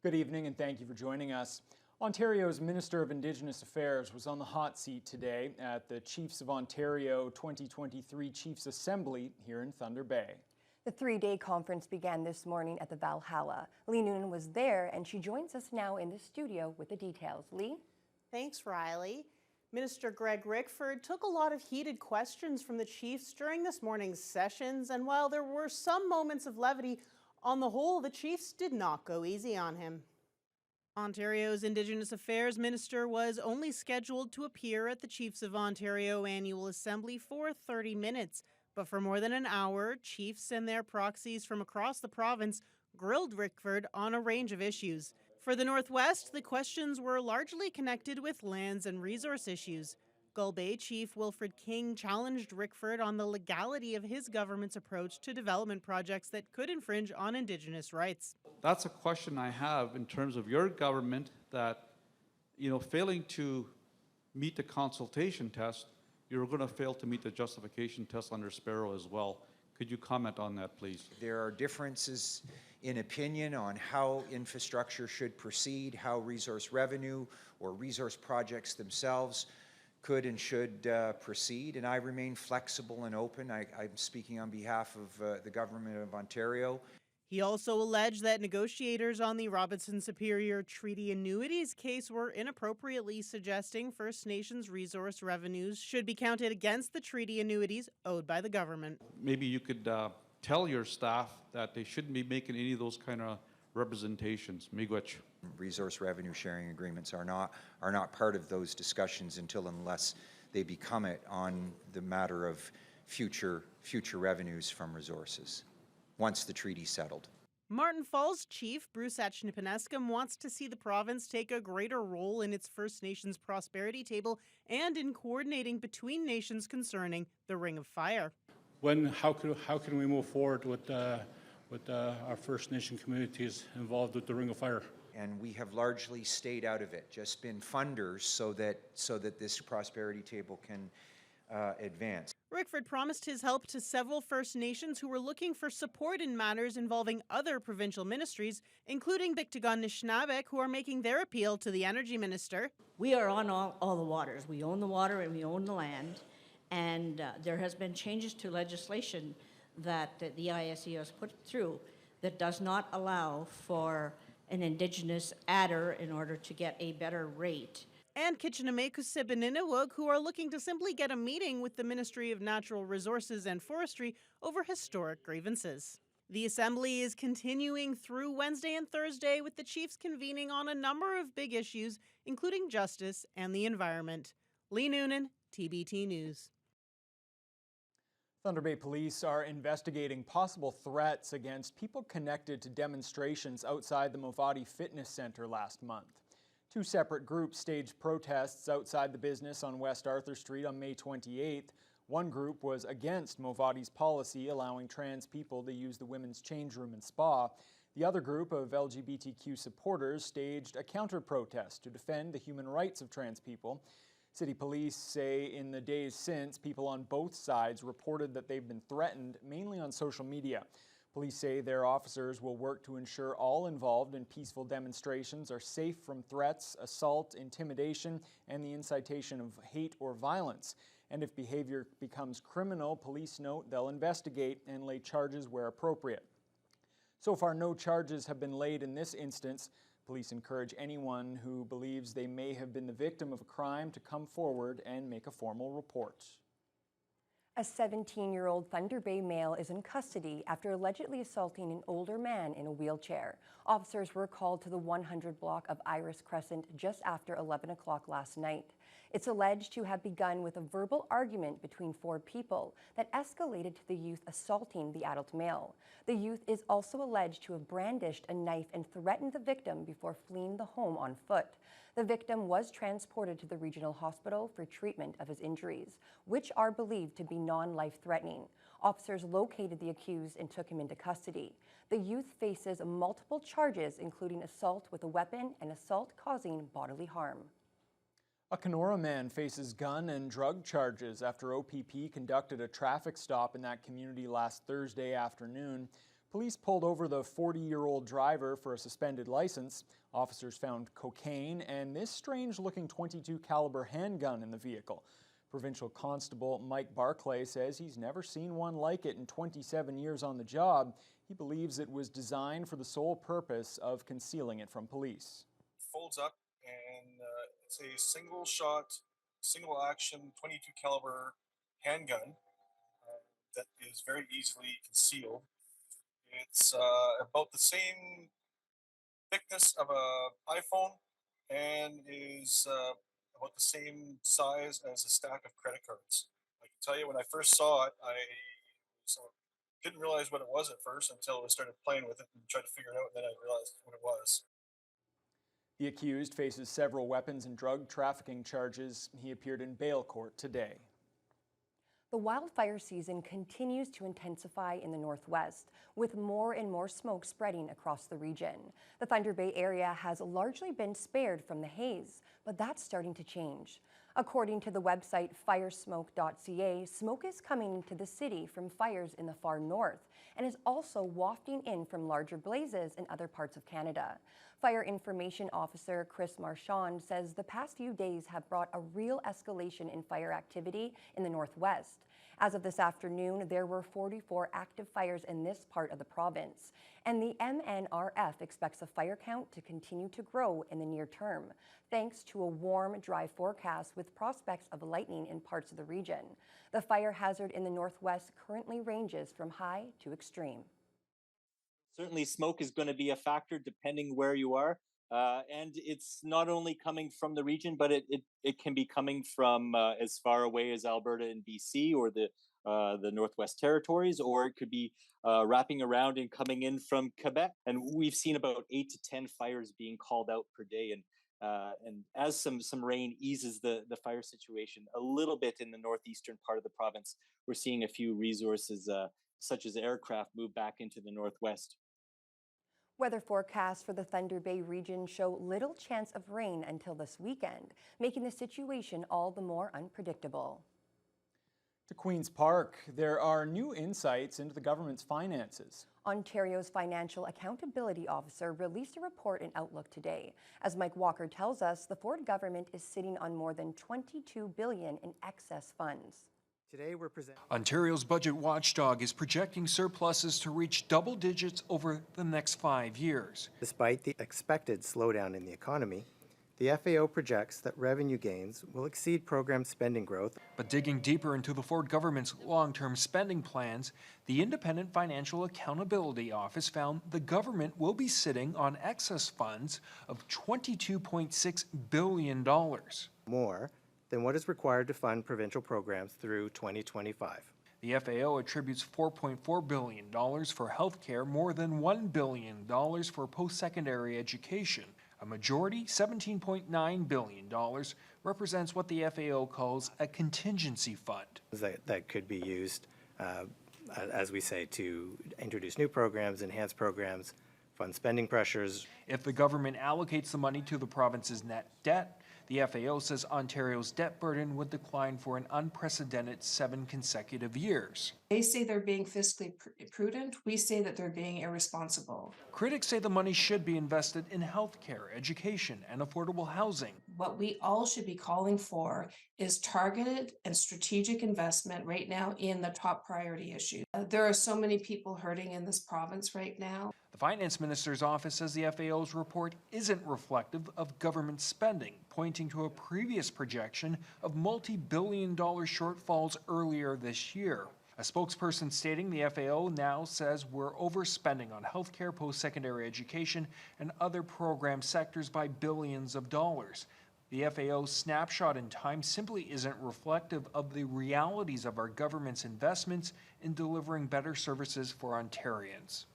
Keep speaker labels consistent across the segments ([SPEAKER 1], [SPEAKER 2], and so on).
[SPEAKER 1] Good evening and thank you for joining us. Ontario's Minister of Indigenous Affairs was on the hot seat today at the Chiefs of Ontario 2023 Chiefs Assembly here in Thunder Bay.
[SPEAKER 2] The three-day conference began this morning at the Valhalla. Lee Noonan was there and she joins us now in the studio with the details. Lee?
[SPEAKER 3] Thanks, Riley. Minister Greg Rickford took a lot of heated questions from the Chiefs during this morning's sessions, and while there were some moments of levity, on the whole, the Chiefs did not go easy on him. Ontario's Indigenous Affairs Minister was only scheduled to appear at the Chiefs of Ontario Annual Assembly for 30 minutes, but for more than an hour, chiefs and their proxies from across the province grilled Rickford on a range of issues. For the Northwest, the questions were largely connected with lands and resource issues. Gull Bay Chief Wilfred King challenged Rickford on the legality of his government's approach to development projects that could infringe on Indigenous rights.
[SPEAKER 4] That's a question I have in terms of your government that, failing to meet the consultation test, you're going to fail to meet the justification test under Sparrow as well. Could you comment on that, please?
[SPEAKER 5] There are differences in opinion on how infrastructure should proceed, how resource revenue or resource projects themselves could and should proceed, and I remain flexible and open. I'm speaking on behalf of the Government of Ontario.
[SPEAKER 3] He also alleged that negotiators on the Robinson Superior Treaty Annuities case were inappropriately suggesting First Nations resource revenues should be counted against the treaty annuities owed by the government.
[SPEAKER 4] Maybe you could tell your staff that they shouldn't be making any of those kind of representations. Miigwech.
[SPEAKER 5] Resource revenue sharing agreements are not part of those discussions unless they become it on the matter of future revenues from resources, once the treaty's settled.
[SPEAKER 3] Martin Falls Chief Bruce Achnipanescum wants to see the province take a greater role in its First Nations prosperity table and in coordinating between nations concerning the Ring of Fire.
[SPEAKER 6] How can we move forward with our First Nation communities involved with the Ring of Fire?
[SPEAKER 5] And we have largely stayed out of it, just been funders so that this prosperity table can advance.
[SPEAKER 3] Rickford promised his help to several First Nations who were looking for support in matters involving other provincial ministries, including Biktagan Nishnabek, who are making their appeal to the Energy Minister.
[SPEAKER 7] We are on all the waters. We own the water and we own the land. And there has been changes to legislation that the ISE has put through that does not allow for an Indigenous adder in order to get a better rate.
[SPEAKER 3] And Kitchener-Mekusib-Ninewug, who are looking to simply get a meeting with the Ministry of Natural Resources and Forestry over historic grievances. The Assembly is continuing through Wednesday and Thursday, with the Chiefs convening on a number of big issues, including justice and the environment. Lee Noonan, TBT News.
[SPEAKER 1] Thunder Bay Police are investigating possible threats against people connected to demonstrations outside the Movati Fitness Center last month. Two separate groups staged protests outside the business on West Arthur Street on May 28th. One group was against Movati's policy allowing trans people to use the women's change room and spa. The other group of LGBTQ supporters staged a counter-protest to defend the human rights of trans people. City police say in the days since, people on both sides reported that they've been threatened, mainly on social media. Police say their officers will work to ensure all involved in peaceful demonstrations are safe from threats, assault, intimidation, and the incitation of hate or violence. And if behavior becomes criminal, police note they'll investigate and lay charges where appropriate. So far, no charges have been laid in this instance. Police encourage anyone who believes they may have been the victim of a crime to come forward and make a formal report.
[SPEAKER 2] A 17-year-old Thunder Bay male is in custody after allegedly assaulting an older man in a wheelchair. Officers were called to the 100 block of Iris Crescent just after 11 o'clock last night. It's alleged to have begun with a verbal argument between four people that escalated to the youth assaulting the adult male. The youth is also alleged to have brandished a knife and threatened the victim before fleeing the home on foot. The victim was transported to the regional hospital for treatment of his injuries, which are believed to be non-life-threatening. Officers located the accused and took him into custody. The youth faces multiple charges, including assault with a weapon and assault causing bodily harm.
[SPEAKER 1] A Kenora man faces gun and drug charges after OPP conducted a traffic stop in that community last Thursday afternoon. Police pulled over the 40-year-old driver for a suspended license. Officers found cocaine and this strange-looking .22 caliber handgun in the vehicle. Provincial Constable Mike Barclay says he's never seen one like it in 27 years on the job. He believes it was designed for the sole purpose of concealing it from police.
[SPEAKER 8] Folds up and it's a single shot, single action .22 caliber handgun that is very easily concealed. It's about the same thickness of an iPhone and is about the same size as a stack of credit cards. I can tell you, when I first saw it, I didn't realize what it was at first until I started playing with it and tried to figure it out, and then I realized what it was.
[SPEAKER 1] The accused faces several weapons and drug trafficking charges. He appeared in bail court today.
[SPEAKER 2] The wildfire season continues to intensify in the Northwest, with more and more smoke spreading across the region. The Thunder Bay area has largely been spared from the haze, but that's starting to change. According to the website firesmoke.ca, smoke is coming into the city from fires in the far north and is also wafting in from larger blazes in other parts of Canada. Fire Information Officer Chris Marchand says the past few days have brought a real escalation in fire activity in the Northwest. As of this afternoon, there were 44 active fires in this part of the province, and the MNRF expects the fire count to continue to grow in the near term, thanks to a warm, dry forecast with prospects of lightning in parts of the region. The fire hazard in the Northwest currently ranges from high to extreme.
[SPEAKER 9] Certainly smoke is going to be a factor depending where you are. And it's not only coming from the region, but it can be coming from as far away as Alberta and BC or the Northwest Territories, or it could be wrapping around and coming in from Quebec. And we've seen about 8 to 10 fires being called out per day. And as some rain eases the fire situation a little bit in the northeastern part of the province, we're seeing a few resources such as aircraft move back into the Northwest.
[SPEAKER 2] Weather forecasts for the Thunder Bay region show little chance of rain until this weekend, making the situation all the more unpredictable.
[SPEAKER 1] To Queen's Park, there are new insights into the government's finances.
[SPEAKER 2] Ontario's Financial Accountability Officer released a report in Outlook today. As Mike Walker tells us, the Ford government is sitting on more than $22 billion in excess funds.
[SPEAKER 10] Today we're presenting.
[SPEAKER 11] Ontario's budget watchdog is projecting surpluses to reach double digits over the next 5 years.
[SPEAKER 10] Despite the expected slowdown in the economy, the FAO projects that revenue gains will exceed program spending growth.
[SPEAKER 11] But digging deeper into the Ford government's long-term spending plans, the Independent Financial Accountability Office found the government will be sitting on excess funds of $22.6 billion.
[SPEAKER 10] More than what is required to fund provincial programs through 2025.
[SPEAKER 11] The FAO attributes $4.4 billion for healthcare, more than $1 billion for post-secondary education. A majority, $17.9 billion, represents what the FAO calls a contingency fund.
[SPEAKER 10] That could be used, as we say, to introduce new programs, enhance programs, fund spending pressures.
[SPEAKER 11] If the government allocates the money to the province's net debt, the FAO says Ontario's debt burden would decline for an unprecedented 7 consecutive years.
[SPEAKER 12] They say they're being fiscally prudent. We say that they're being irresponsible.
[SPEAKER 11] Critics say the money should be invested in healthcare, education, and affordable housing.
[SPEAKER 12] What we all should be calling for is targeted and strategic investment right now in the top priority issues. There are so many people hurting in this province right now.
[SPEAKER 11] The Finance Minister's office says the FAO's report isn't reflective of government spending, pointing to a previous projection of multi-billion-dollar shortfalls earlier this year. A spokesperson stating the FAO now says we're overspending on healthcare, post-secondary education, and other program sectors by billions of dollars. The FAO's snapshot in time simply isn't reflective of the realities of our government's investments in delivering better services for Ontarians.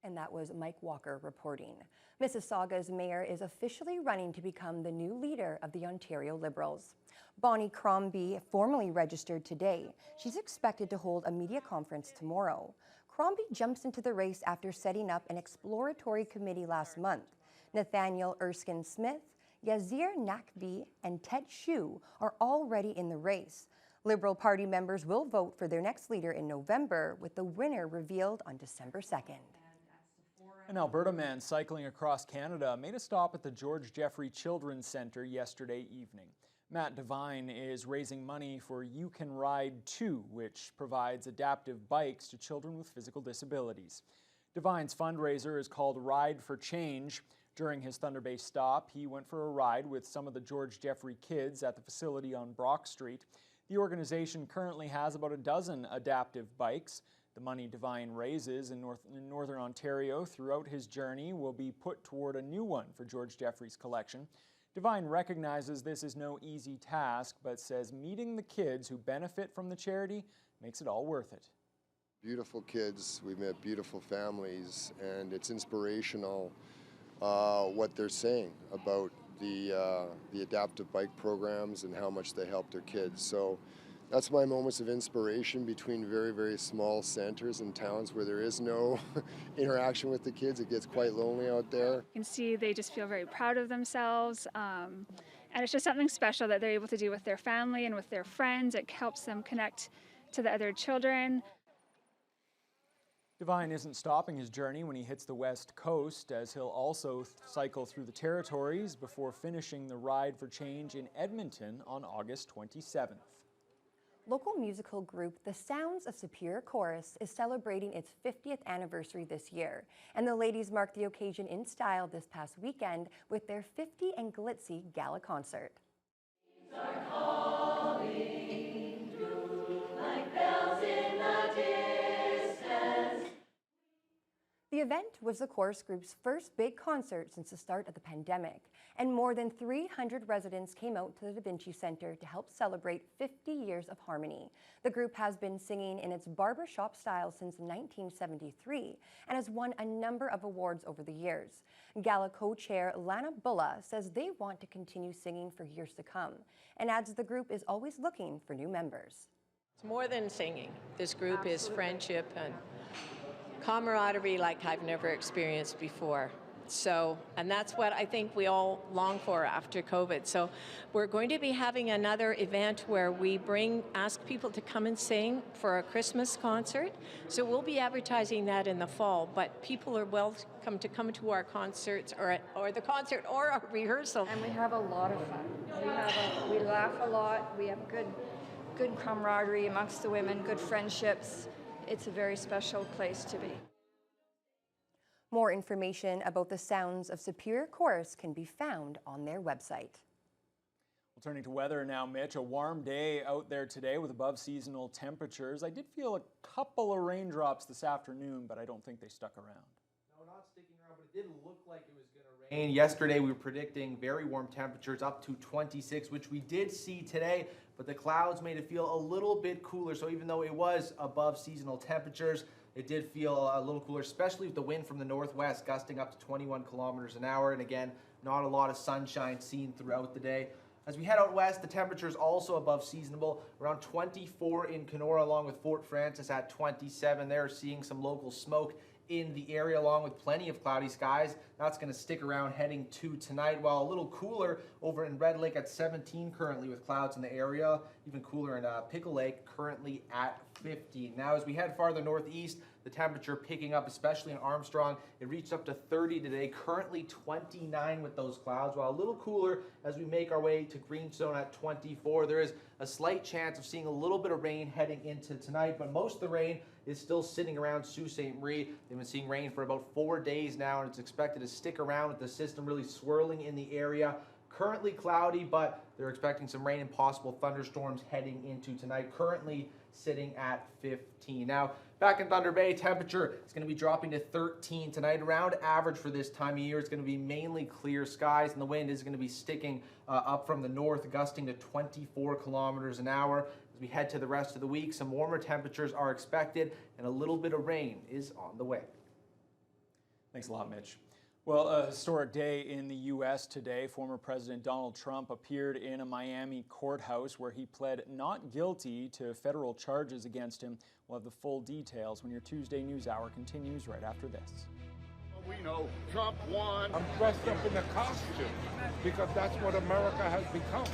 [SPEAKER 2] And that was Mike Walker reporting. Mississauga's mayor is officially running to become the new leader of the Ontario Liberals. Bonnie Crombie formally registered today. She's expected to hold a media conference tomorrow. Crombie jumps into the race after setting up an exploratory committee last month. Nathaniel Erskine-Smith, Yazir Nakbi, and Ted Hsu are already in the race. Liberal Party members will vote for their next leader in November, with the winner revealed on December 2nd.
[SPEAKER 1] An Alberta man cycling across Canada made a stop at the George Jeffrey Children's Centre yesterday evening. Matt Devine is raising money for You Can Ride 2, which provides adaptive bikes to children with physical disabilities. Devine's fundraiser is called Ride for Change. During his Thunder Bay stop, he went for a ride with some of the George Jeffrey kids at the facility on Brock Street. The organization currently has about a dozen adaptive bikes. The money Devine raises in Northern Ontario throughout his journey will be put toward a new one for George Jeffrey's collection. Devine recognizes this is no easy task, but says meeting the kids who benefit from the charity makes it all worth it.
[SPEAKER 13] Beautiful kids, we've met beautiful families, and it's inspirational what they're saying about the adaptive bike programs and how much they help their kids. So that's my moments of inspiration between very, very small centers and towns where there is no interaction with the kids. It gets quite lonely out there.
[SPEAKER 14] You can see they just feel very proud of themselves, and it's just something special that they're able to do with their family and with their friends. It helps them connect to the other children.
[SPEAKER 1] Devine isn't stopping his journey when he hits the West Coast, as he'll also cycle through the territories before finishing the Ride for Change in Edmonton on August 27th.
[SPEAKER 2] Local musical group The Sounds of Superior Chorus is celebrating its 50th anniversary this year, and the ladies marked the occasion in style this past weekend with their 50 and Glitzy Gala concert. The event was the chorus group's first big concert since the start of the pandemic, and more than 300 residents came out to the Da Vinci Centre to help celebrate 50 years of harmony. The group has been singing in its barbershop style since 1973 and has won a number of awards over the years. Gala co-chair Lana Bulla says they want to continue singing for years to come, and adds the group is always looking for new members.
[SPEAKER 15] It's more than singing. This group is friendship and camaraderie like I've never experienced before. So, and that's what I think we all long for after COVID. So we're going to be having another event where we ask people to come and sing for a Christmas concert. So we'll be advertising that in the fall, but people are welcome to come to our concerts or the concert or our rehearsal.
[SPEAKER 16] And we have a lot of fun. We laugh a lot. We have good camaraderie amongst the women, good friendships. It's a very special place to be.
[SPEAKER 2] More information about the Sounds of Superior Chorus can be found on their website.
[SPEAKER 1] Well, turning to weather now, Mitch. A warm day out there today with above seasonal temperatures. I did feel a couple of raindrops this afternoon, but I don't think they stuck around.
[SPEAKER 17] No, not sticking around, but it did look like it was going to rain. Yesterday we were predicting very warm temperatures up to 26, which we did see today, but the clouds made it feel a little bit cooler. So even though it was above seasonal temperatures, it did feel a little cooler, especially with the wind from the northwest gusting up to 21 kilometers an hour. And again, not a lot of sunshine seen throughout the day. As we head out west, the temperature is also above seasonable, around 24 in Kenora, along with Fort Frances at 27. They're seeing some local smoke in the area, along with plenty of cloudy skies. That's going to stick around heading to tonight, while a little cooler over in Red Lake at 17 currently with clouds in the area. Even cooler in Pickle Lake, currently at 15. Now, as we head farther northeast, the temperature picking up, especially in Armstrong. It reached up to 30 today, currently 29 with those clouds, while a little cooler as we make our way to Greenstone at 24. There is a slight chance of seeing a little bit of rain heading into tonight, but most of the rain is still sitting around Sault Ste. Marie. They've been seeing rain for about 4 days now, and it's expected to stick around with the system really swirling in the area. Currently cloudy, but they're expecting some rain and possible thunderstorms heading into tonight. Currently sitting at 15. Now, back in Thunder Bay, temperature is going to be dropping to 13 tonight. Around average for this time of year. It's going to be mainly clear skies, and the wind is going to be sticking up from the north, gusting to 24 kilometers an hour. As we head to the rest of the week, some warmer temperatures are expected, and a little bit of rain is on the way.
[SPEAKER 1] Thanks a lot, Mitch. Well, a historic day in the U.S. today. Former President Donald Trump appeared in a Miami courthouse where he pled not guilty to federal charges against him. We'll have the full details when your Tuesday News Hour continues right after this.
[SPEAKER 18] We know Trump won. I'm dressed up in a costume because that's what America has become.